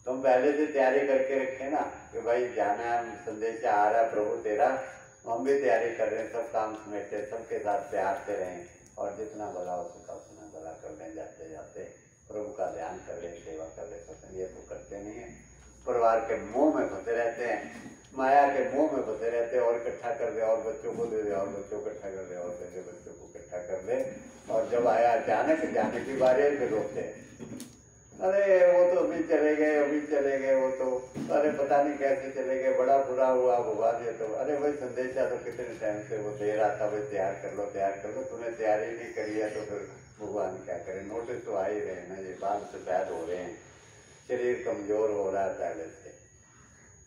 तुम पहले से तैयारी करके रखे ना कि भाई जाना है, संदेश आ रहा है प्रभु तेरा, हम भी तैयारी कर रहे हैं, सब काम समेटे, सबके साथ प्यार से रहें और जितना भला हो सका उतना भला कर लें, जाते जाते प्रभु का ध्यान कर ले, सेवा कर ले। पसंद ये तो करते नहीं है, परिवार के मोह में फंसे रहते हैं, माया के मोह में फंसे रहते हैं, और इकट्ठा कर दे और बच्चों को दे दे, और बच्चों को इकट्ठा कर दे और दे दे, बच्चों को इकट्ठा कर दे, और जब आया अचानक जाने की बारी है फिर रोते हैं, अरे वो तो अभी चले गए, अभी चले गए, वो तो अरे पता नहीं कैसे चले गए, बड़ा बुरा हुआ भगवान ये तो। अरे भाई संदेशा तो कितने टाइम से वो दे रहा था, भाई तैयार कर लो तैयार कर लो, तूने तैयारी नहीं करी है तो फिर भगवान क्या करे? नोटिस तो आ ही रहे हैं ना, ये बाल सफेद हो रहे हैं, शरीर कमजोर हो रहा है पहले से,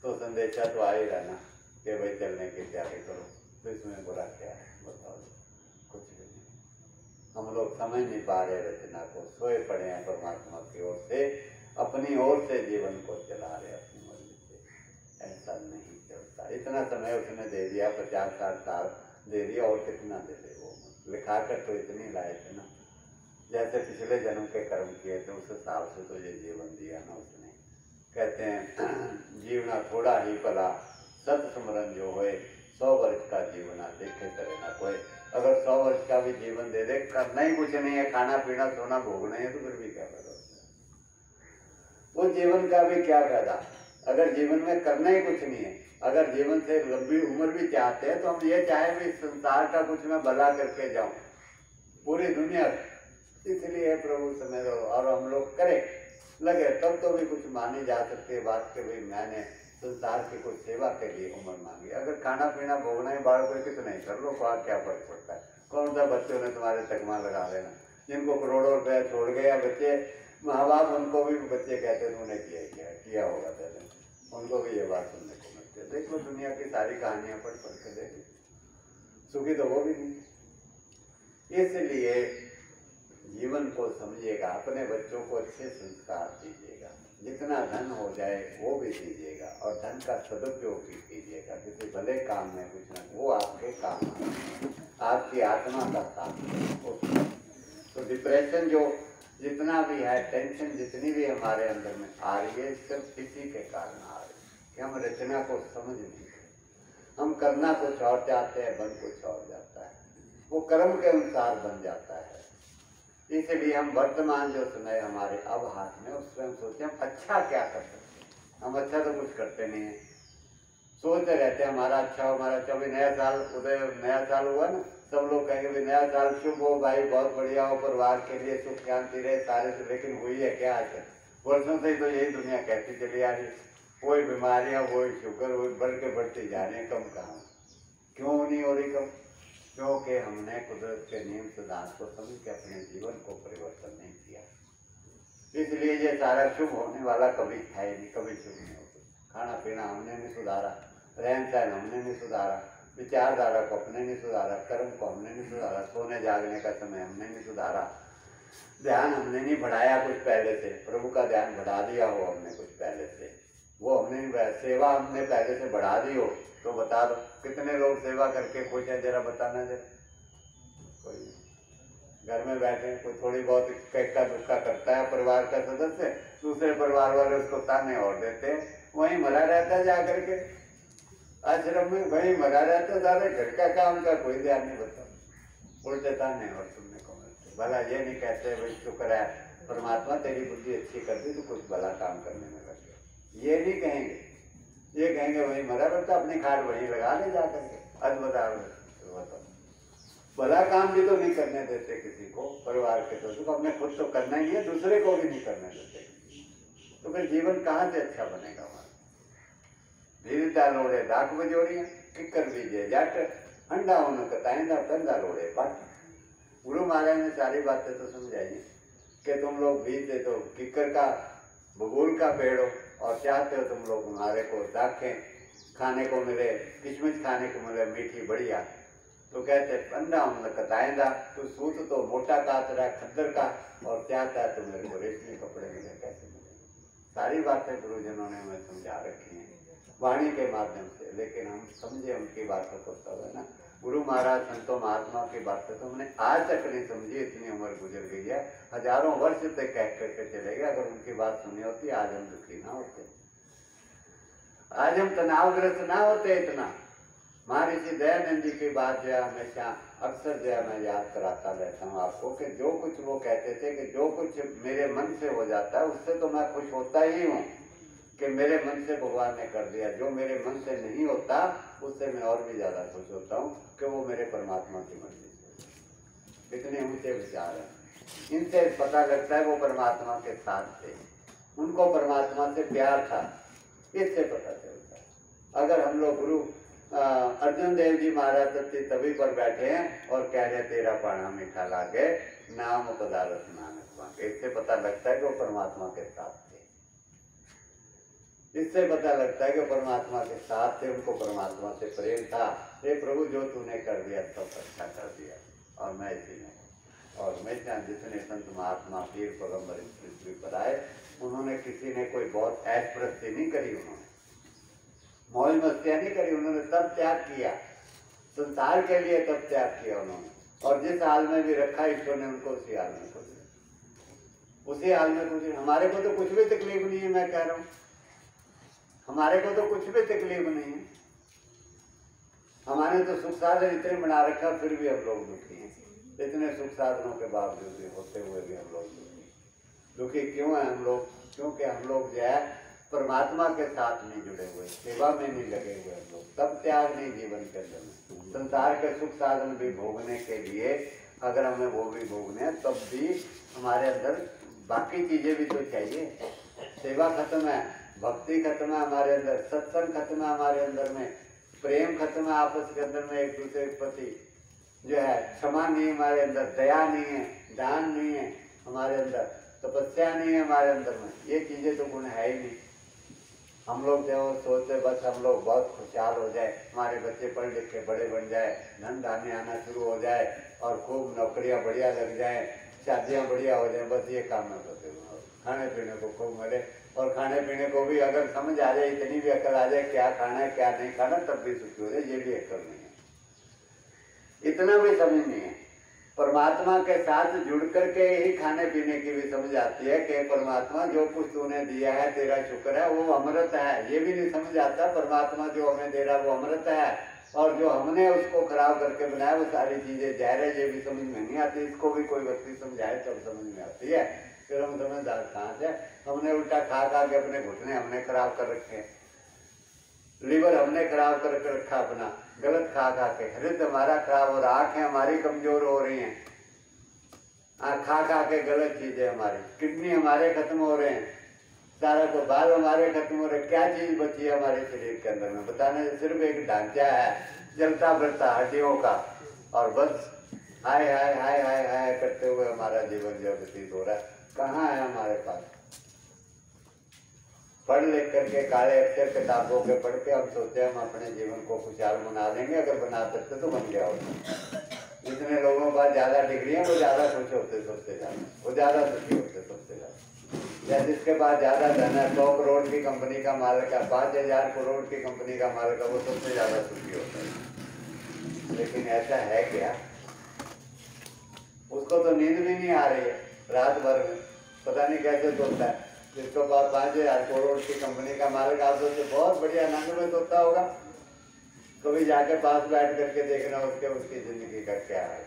तो संदेशा तो आ ही रहा ना कि भाई चलने की तैयारी करो। तो इसमें बुरा क्या है बताओ? कुछ भी नहीं। हम लोग समझ नहीं पा रहे रचना को, सोए पड़े हैं परमात्मा की ओर से, अपनी ओर से जीवन को चला रहे अपनी मर्जी से। ऐसा नहीं चलता। इतना समय उसने दे दिया, 50-60 साल दे दिया, और कितना दे दे? वो लिखा कर तो इतनी लाए थे ना, जैसे पिछले जन्म के कर्म किए थे उस हिसाब से तो ये जीवन दिया ना उसने। कहते हैं जीवना थोड़ा ही भला, सत स्मरण जो होए, 100 वर्ष का जीवना देखे करे ना कोई। अगर 100 वर्ष का भी जीवन दे दे, करना ही कुछ नहीं है, खाना पीना सोना भोगना है, तो फिर भी क्या फायदा? वो जीवन का भी क्या फायदा अगर जीवन में करना ही कुछ नहीं है? अगर जीवन से लंबी उम्र भी चाहते हैं तो हम ये चाहे भी संसार का कुछ मैं भला करके जाऊं, पूरी दुनिया। इसलिए प्रभु समय दो और हम लोग करें लगे, तब तो भी कुछ मानी जा सकती है बात कि भाई मैंने संसार की कुछ सेवा के लिए उम्र मांगी। अगर खाना पीना भोगना ही बाढ़ को कितना ही कर लो, क्या फर्क पड़ता है? कौन सा बच्चों ने तुम्हारे तकमा लगा लेना? जिनको करोड़ों रुपया छोड़ गया बच्चे, माँ बाप उनको भी बच्चे कहते थे उन्हें किया होगा पहले, उनको भी ये बात सुनने को मिलती है। देख लो दुनिया की सारी कहानियां पढ़ के देख, सुखी तो वो भी नहीं। इसलिए जीवन को समझिएगा, अपने बच्चों को अच्छे संस्कार दीजिएगा, जितना धन हो जाए वो भी दीजिएगा, और धन का सदुपयोग भी कीजिएगा किसी भले काम में, कुछ ना वो आपके काम आपकी आत्मा का काम। तो डिप्रेशन जो जितना भी है, टेंशन जितनी भी हमारे अंदर में आ रही है, सिर्फ इसी के कारण आ रही है कि हम रचना को समझ नहीं, हम करना कुछ और चाहते हैं, बन कुछ और जाता है, वो कर्म के अनुसार बन जाता है। इसलिए हम वर्तमान जो समय हमारे अब हाथ में, उसमें हम सोचते हैं हम अच्छा क्या कर सकते हैं। हम अच्छा तो कुछ करते नहीं है, सोचते रहते हैं हमारा अच्छा हो, हमारा अच्छा। भी नया साल उदय, नया साल हुआ ना, सब लोग कहेंगे भाई नया साल शुभ हो भाई, बहुत बढ़िया हो, परिवार के लिए सुख शांति रहे सारे से। लेकिन हुई है क्या आज? वर्षों से ही तो यही दुनिया कहती चली आ रही, वही बीमारियां, वही शुगर, वही बढ़ के बढ़ती जा रही है, कम कहाँ? क्यों नहीं हो रही कम? क्योंकि हमने कुदरत के नियम सिद्धांत को समझ के अपने जीवन को परिवर्तन नहीं किया। इसलिए ये सारा शुभ होने वाला कभी था ही नहीं, कभी शुभ नहीं होता। खाना पीना हमने नहीं सुधारा, रहन सहन हमने नहीं सुधारा, विचारधारा को अपने नहीं सुधारा, कर्म को हमने नहीं सुधारा, सोने जागने का समय हमने नहीं सुधारा, ध्यान हमने नहीं बढ़ाया कुछ पहले से, प्रभु का ध्यान बढ़ा दिया हो हमने कुछ पहले से, वो हमने नहीं बढ़ाया। सेवा हमने पहले से बढ़ा दी हो तो बता दो कितने लोग सेवा करके खुश हैं? जरा बताना जरा। कोई घर में बैठे, कोई थोड़ी बहुत इक्का दुक्का करता है परिवार का सदस्य, दूसरे परिवार वाले उसको ताने और देते हैं, वहीं मरा रहता है जाकर के आश्रम में, वहीं मरा रहता है, ज्यादा घर का काम का कोई ध्यान नहीं बता, उल्टे ताने और सुनने को मिलते। भला ये नहीं कहते भाई शुक्र है परमात्मा तेरी बुद्धि अच्छी कर दी तो कुछ भला काम करने में लग गया, ये नहीं कहेंगे। ये कहेंगे वहीं मरा रहता, अपनी खाट वहीं लगा ले जाकर के, बताओ भला काम भी तो नहीं करने देते किसी को, परिवार के तो अपने खुद तो करना ही है, दूसरे को भी नहीं करने देते, तो फिर जीवन कहाँ से अच्छा बनेगा हमारा? धीरे लोड़े डाक बजोड़ियाँ, किकर बीजे जट, अंडा उन कताइंदा कंधा लोड़े पट। गुरु महाराज ने सारी बातें तो समझाई। कि तुम लोग बीज दे दो किकर का बबूल का पेड़ हो और चाहते हो तुम लोग हमारे को दाखें खाने को मिले, किशमिश खाने को मिले मीठी बढ़िया, तो कहते पंडा हम कताएंदा तो सूत तो मोटा काट रहा है खद्दर का और चाहता है तो मेरे को रेशमी कपड़े मिले, कैसे मिले। सारी बातें गुरुजनों ने हमें समझा रखी हैं वाणी के माध्यम से, लेकिन हम समझे उनकी बातों को तब है ना। गुरु महाराज संतों महात्मा की बातें तो हमने आज तक नहीं समझी, इतनी उम्र गुजर गई है, हजारों वर्ष तक कह करके चले गए। अगर उनकी बात सुनी होती आज हम दुखी ना होते, आज हम तनावग्रस्त ना होते इतना। महर्षि दयानंद जी की बात जो है हमेशा अक्सर जो है मैं याद कराता रहता हूँ आपको कि जो कुछ वो कहते थे कि जो कुछ मेरे मन से हो जाता है उससे तो मैं खुश होता ही हूँ कि मेरे मन से भगवान ने कर दिया, जो मेरे मन से नहीं होता उससे मैं और भी ज़्यादा खुश होता हूँ कि वो मेरे परमात्मा की मर्जी से। इतने ऊंचे विचार हैं, इनसे पता लगता है वो परमात्मा के साथ थे, उनको परमात्मा से प्यार था, इससे पता चलता है। अगर हम लोग गुरु अर्जुन देव जी महाराज सत्य तभी पर बैठे हैं और कह रहे तेरा पाना मीठा लागे नाम पदारथ नानक, इससे पता लगता है कि वो परमात्मा के साथ थे, इससे पता लगता है कि परमात्मा के साथ थे, उनको परमात्मा से प्रेम था। हे प्रभु जो तूने कर दिया सब अच्छा कर दिया और मैं इसी में। और हमेशा जितने संत महात्मा पीर पैगंबर इस पृथ्वी पर आए उन्होंने किसी ने कोई बहुत ऐश प्रस्ती नहीं करी, उन्होंने मौज मस्तियाँ नहीं करी, उन्होंने तब त्याग किया संसार के लिए, तब त्याग किया उन्होंने। और जिस हाल में भी रखा ईश्वर ने उनको उसी हाल में कुछ, उसी हाल में कुछ। हमारे को तो कुछ भी तकलीफ नहीं है, मैं कह रहा हूँ हमारे को तो कुछ भी तकलीफ नहीं है, हमारे तो सुख साधन इतने बना रखा फिर भी हम लोग दुखी हैं। इतने सुख साधनों के बावजूद भी होते हुए भी हम लोग दुखी क्यों हैं हम लोग? क्योंकि हम लोग जो है परमात्मा के साथ नहीं जुड़े हुए, सेवा में नहीं लगे हुए हम लोग, तब त्याग नहीं जीवन के अंदर में। संसार के सुख साधन भी भोगने के लिए अगर हमें वो भी भोगने हैं तब भी हमारे अंदर बाकी चीजें भी तो चाहिए। सेवा खत्म है, भक्ति खत्म है हमारे अंदर, सत्संग खत्म है हमारे अंदर में, प्रेम खत्म है आपस के अंदर में, एक दूसरे के प्रति जो है क्षमा नहीं है हमारे अंदर, दया नहीं है, दान नहीं है हमारे अंदर, तपस्या नहीं है हमारे अंदर में, ये चीजें तो गुण है ही नहीं। हम लोग जो सोचते बस हम लोग बहुत खुशहाल हो जाए, हमारे बच्चे पढ़ लिख के बड़े बन जाए, धन धान्य आना शुरू हो जाए और खूब नौकरियां बढ़िया लग जाए, शादियां बढ़िया हो जाए, बस ये काम न करते। खाने पीने को खूब मिले और खाने पीने को भी अगर समझ आ जाए, इतनी भी अकल आ जाए क्या खाना है क्या नहीं खाना, तब भी सुखी हो जाए, ये भी अकल नहीं है, इतना भी समझ नहीं है। परमात्मा के साथ जुड़ करके ही खाने पीने की भी समझ आती है कि परमात्मा जो कुछ तूने दिया है तेरा शुक्र है, वो अमृत है, ये भी नहीं समझ आता परमात्मा जो हमें दे रहा वो अमृत है और जो हमने उसको खराब करके बनाया वो सारी चीजें जहर है, ये भी समझ में नहीं आती। इसको भी कोई व्यक्ति समझाए तब समझ में आती है, फिर हम समझदार कहाँ से। हमने उल्टा खा के अपने घुटने हमने खराब कर रखे, लीवर हमने खराब करके रखा अपना, गलत खा के हृदय हमारा खराब हो रहा, आंखें हमारी कमजोर हो रही हैं, खा के गलत चीजें हमारी, किडनी हमारे खत्म हो रहे हैं, सारा को बाल हमारे खत्म हो रहे, क्या चीज बची है हमारे शरीर के अंदर में? बताने सिर्फ एक ढांचा है जलता बढ़ता हड्डियों का, और बस हाय हाय हाय हाय हाय करते हुए हमारा जीवन जो व्यतीत हो रहा है। कहाँ है हमारे पास? पढ़ लिख करके काले अक्षर किताबों के पढ़ के हम सोचते हैं हम अपने जीवन को खुशहाल बना लेंगे, अगर बना सकते तो बन गया होता। जितने लोगों के पास ज्यादा डिग्रियां वो ज्यादा खुश होते सबसे ज्यादा, वो ज्यादा सुखी होते सबसे ज्यादा। या जिसके पास ज्यादा धन है, 100 करोड़ की कंपनी का मालिक है, 5000 करोड़ की कंपनी का मालिक है, वो सबसे ज्यादा सुखी होता है। लेकिन ऐसा है क्या? उसको तो नींद भी नहीं आ रही है रात भर में, पता नहीं कैसे सोता है। जिसको पास 5000 करोड़ की कंपनी का मालिक, आप सोचते बहुत बढ़िया आनंद में सोता होगा, कभी जाके पास बैठ करके देखना उसकी जिंदगी का क्या है।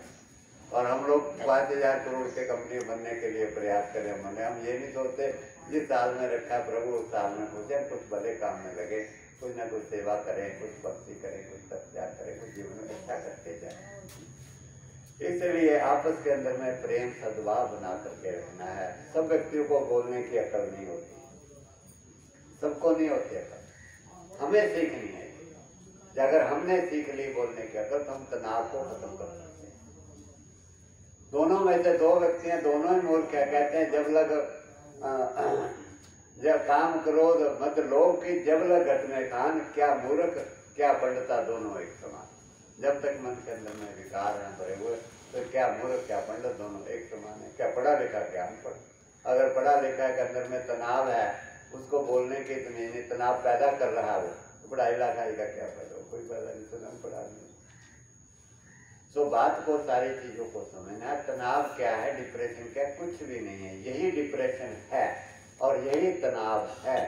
और हम लोग 5000 करोड़ के कंपनी बनने के लिए प्रयास करें, हम ये नहीं सोचते जिस साल में रखा प्रभु उस साल में सोचे कुछ भले काम में लगे, कुछ ना कुछ सेवा करें, कुछ भक्ति करें, कुछ तपस्या करें, कुछ जीवन में अच्छा करते जाए। इसलिए आपस के अंदर में प्रेम सद्भाव बना करके रखना है। सब व्यक्तियों को बोलने की अकल नहीं होती, सबको नहीं होती अकल, हमें सीखनी है। अगर हमने सीख ली बोलने की अकल तो हम तनाव को खत्म कर सकते हैं। दोनों में से दो व्यक्ति हैं, दोनों ही मूर्ख क्या कहते हैं, जब काम क्रोध मत लोभ की, जब लग घट में खान, क्या मूर्ख क्या पंडिता दोनों एक समान। जब तक मन के अंदर में विकार हैं भरे हुए, तो क्या मूर्ख क्या पंडित दोनों एक समान है। क्या पढ़ा लिखा क्या अनपढ़। अगर पढ़ा लिखा के अंदर में तनाव है, उसको बोलने के इतने तनाव पैदा कर रहा है वो, तो पढ़ाई लिखाई का क्या फायदा, कोई फायदा नहीं, तो पढ़ा नहीं। सो बात को, सारी चीजों को समझना। तनाव क्या है, डिप्रेशन क्या, कुछ भी नहीं है, यही डिप्रेशन है और यही तनाव है।